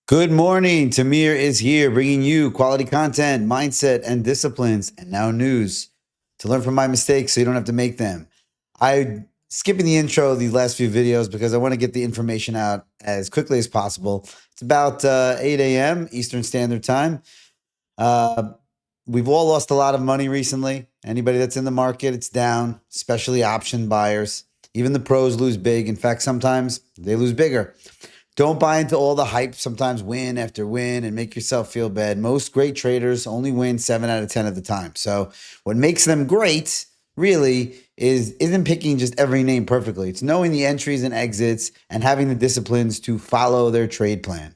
Good morning. Tamir is here bringing you quality content, mindset, and disciplines, and now news to learn from my mistakes so you don't have to make them. I skipping the intro of these last few videos because I want to get the information out as quickly as possible. It's about 8 a.m. Eastern Standard Time. Uh, we've all lost a lot of money recently. Anybody that's in the market, it's down, especially option buyers. Even the pros lose big. In fact, sometimes they lose bigger. Don't buy into all the hype, sometimes win after win and make yourself feel bad. Most great traders only win 7 out of 10 of the time. So, what makes them great really isn't picking just every name perfectly. It's knowing the entries and exits and having the disciplines to follow their trade plan.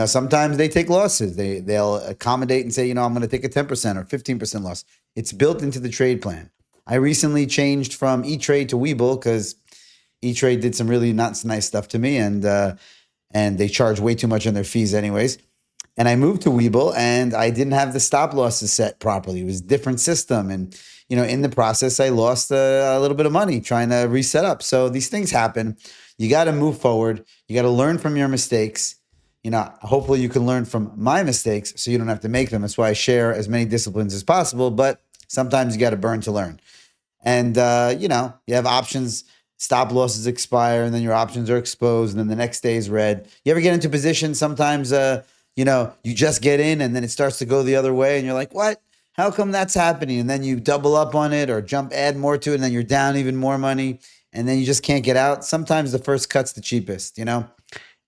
Sometimes they take losses. They'll accommodate and say, I'm going to take a 10% or 15% loss. It's built into the trade plan. I recently changed from E-Trade to Webull because E-Trade did some really not nice stuff to me, and they charge way too much on their fees anyways. And I moved to Webull and I didn't have the stop losses set properly. It was a different system. And, in the process, I lost a little bit of money trying to reset up. So these things happen. You got to move forward. You got to learn from your mistakes. Hopefully you can learn from my mistakes so you don't have to make them. That's why I share as many disciplines as possible. But sometimes you got to burn to learn. And, you have options. Stop losses expire, and then your options are exposed, and then the next day is red. You ever get into positions sometimes, you just get in, and then it starts to go the other way, and you're like, what? How come that's happening? And then you double up on it or add more to it, and then you're down even more money, and then you just can't get out. Sometimes the first cut's the cheapest,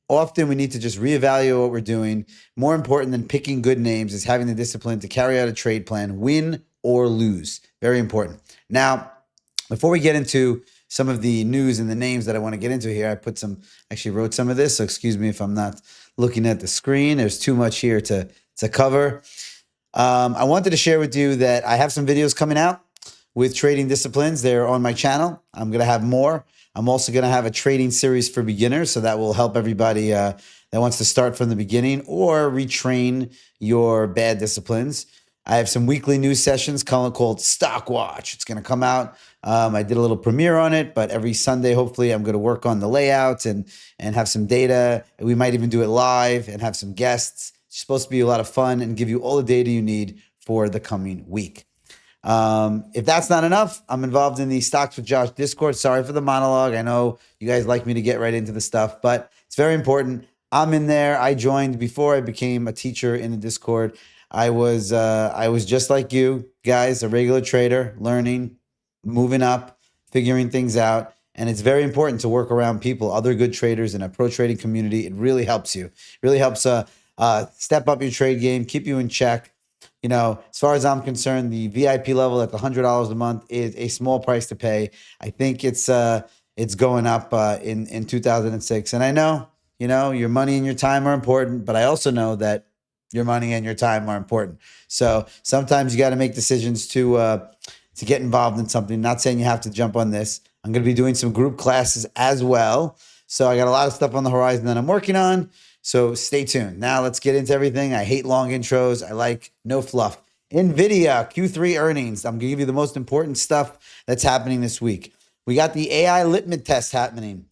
Often we need to just reevaluate what we're doing. More important than picking good names is having the discipline to carry out a trade plan, win or lose. Very important. Now, before we get into some of the news and the names that I want to get into here, actually wrote some of this. So excuse me if I'm not looking at the screen. There's too much here to cover. I wanted to share with you that I have some videos coming out with trading disciplines. They're on my channel. I'm going to have more. I'm also going to have a trading series for beginners. So that will help everybody that wants to start from the beginning or retrain your bad disciplines. I have some weekly news sessions called Stock Watch. It's going to come out. I did a little premiere on it, but every Sunday, hopefully, I'm going to work on the layout and have some data. We might even do it live and have some guests. It's supposed to be a lot of fun and give you all the data you need for the coming week. If that's not enough, I'm involved in the Stocks with Josh Discord. Sorry for the monologue. I know you guys like me to get right into the stuff, but it's very important. I'm in there. I joined before I became a teacher in the Discord. I was just like you guys, a regular trader, learning, moving up, figuring things out. And it's very important to work around people, other good traders in a pro trading community. It really helps you. It really helps step up your trade game, keep you in check. As far as I'm concerned, the VIP level at the $100 a month is a small price to pay. I think it's going up in 2006. And I know, your money and your time are important, but I also know that your money and your time are important. So sometimes you got to make decisions to get involved in something. Not saying you have to jump on this. I'm going to be doing some group classes as well. So I got a lot of stuff on the horizon that I'm working on. So stay tuned. Now let's get into everything. I hate long intros. I like no fluff. NVIDIA Q3 earnings. I'm going to give you the most important stuff that's happening this week. We got the AI litmus test happening.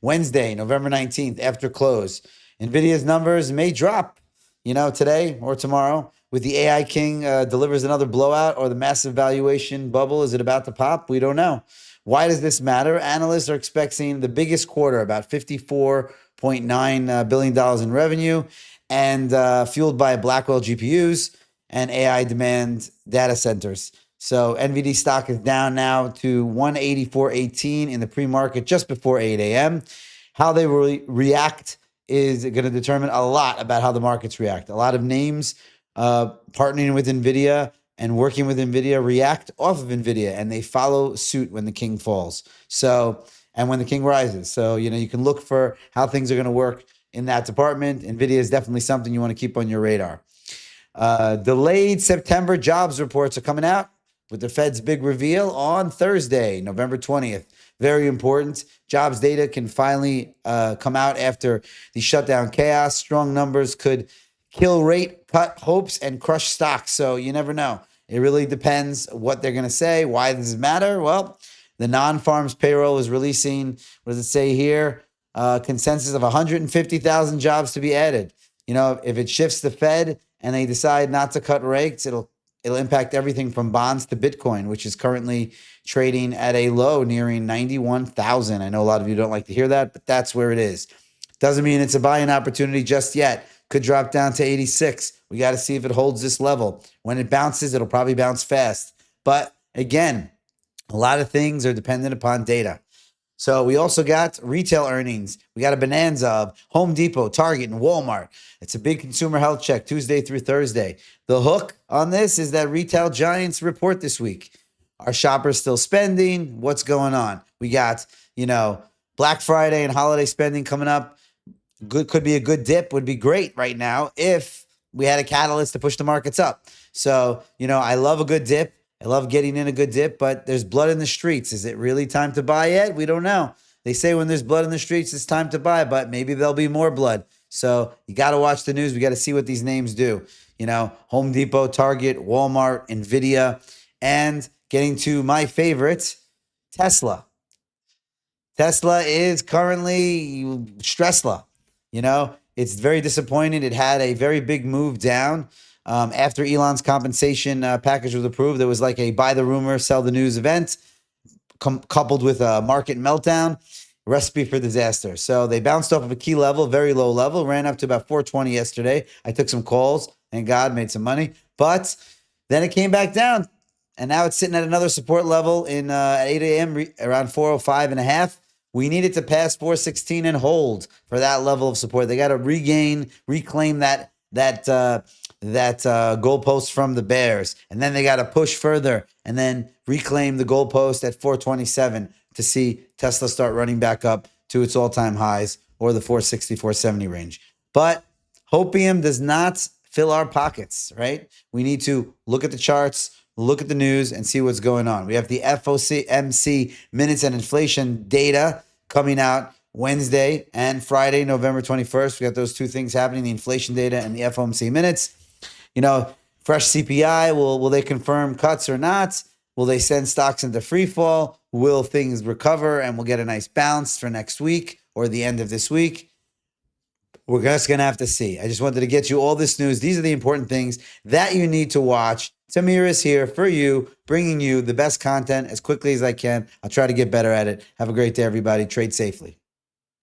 Wednesday, November 19th after close. NVIDIA's numbers may drop, today or tomorrow. With the AI King delivers another blowout or the massive valuation bubble. Is it about to pop? We don't know. Why does this matter? Analysts are expecting the biggest quarter, about $54.9 billion in revenue, and fueled by Blackwell GPUs and AI demand data centers. So NVIDIA stock is down now to 184.18 in the pre-market just before 8 a.m. How they react is going to determine a lot about how the markets react. A lot of names partnering with NVIDIA and working with NVIDIA react off of NVIDIA, and they follow suit when the king falls. And when the king rises. So, you can look for how things are going to work in that department. NVIDIA is definitely something you want to keep on your radar. Delayed September jobs reports are coming out with the Fed's big reveal on Thursday, November 20th. Very important. Jobs data can finally come out after the shutdown chaos. Strong numbers could kill rate, cut hopes, and crush stocks. So you never know. It really depends what they're going to say. Why does it matter? Well, the non-farms payroll is releasing, what does it say here? consensus of 150,000 jobs to be added. You know, if it shifts the Fed and they decide not to cut rates, it'll impact everything from bonds to Bitcoin, which is currently trading at a low nearing 91,000. I know a lot of you don't like to hear that, but that's where it is. Doesn't mean it's a buying opportunity just yet. Could drop down to 86. We got to see if it holds this level. When it bounces, it'll probably bounce fast. But again, a lot of things are dependent upon data. So we also got retail earnings. We got a bonanza of Home Depot, Target, and Walmart. It's a big consumer health check Tuesday through Thursday. The hook on this is that retail giants report this week. Are shoppers still spending? What's going on? We got, Black Friday and holiday spending coming up. Could be a good dip, would be great right now if we had a catalyst to push the markets up. So, I love a good dip. I love getting in a good dip, but there's blood in the streets. Is it really time to buy yet? We don't know. They say when there's blood in the streets, it's time to buy, but maybe there'll be more blood. So you got to watch the news. We got to see what these names do. Home Depot, Target, Walmart, Nvidia, and getting to my favorite, Tesla. Tesla is currently stressla. It's very disappointing. It had a very big move down. After Elon's compensation package was approved, there was like a buy the rumor, sell the news event, coupled with a market meltdown, recipe for disaster. So they bounced off of a key level, very low level, ran up to about 420 yesterday. I took some calls, thank God, made some money. But then it came back down, and now it's sitting at another support level at 8 a.m., around 405 and a half. We need it to pass 416 and hold for that level of support. They got to reclaim that goalpost from the bears, and then they got to push further and then reclaim the goalpost at 427 to see Tesla start running back up to its all-time highs or the 460, 470 range. But hopium does not fill our pockets, right? We need to look at the charts, look at the news, and see what's going on. We have the FOMC minutes and inflation data coming out Wednesday and Friday, November 21st. We got those two things happening, the inflation data and the FOMC minutes. Fresh CPI, will they confirm cuts or not? Will they send stocks into free fall? Will things recover and we'll get a nice bounce for next week or the end of this week? We're just going to have to see. I just wanted to get you all this news. These are the important things that you need to watch. Tamir is here for you, bringing you the best content as quickly as I can. I'll try to get better at it. Have a great day, everybody. Trade safely.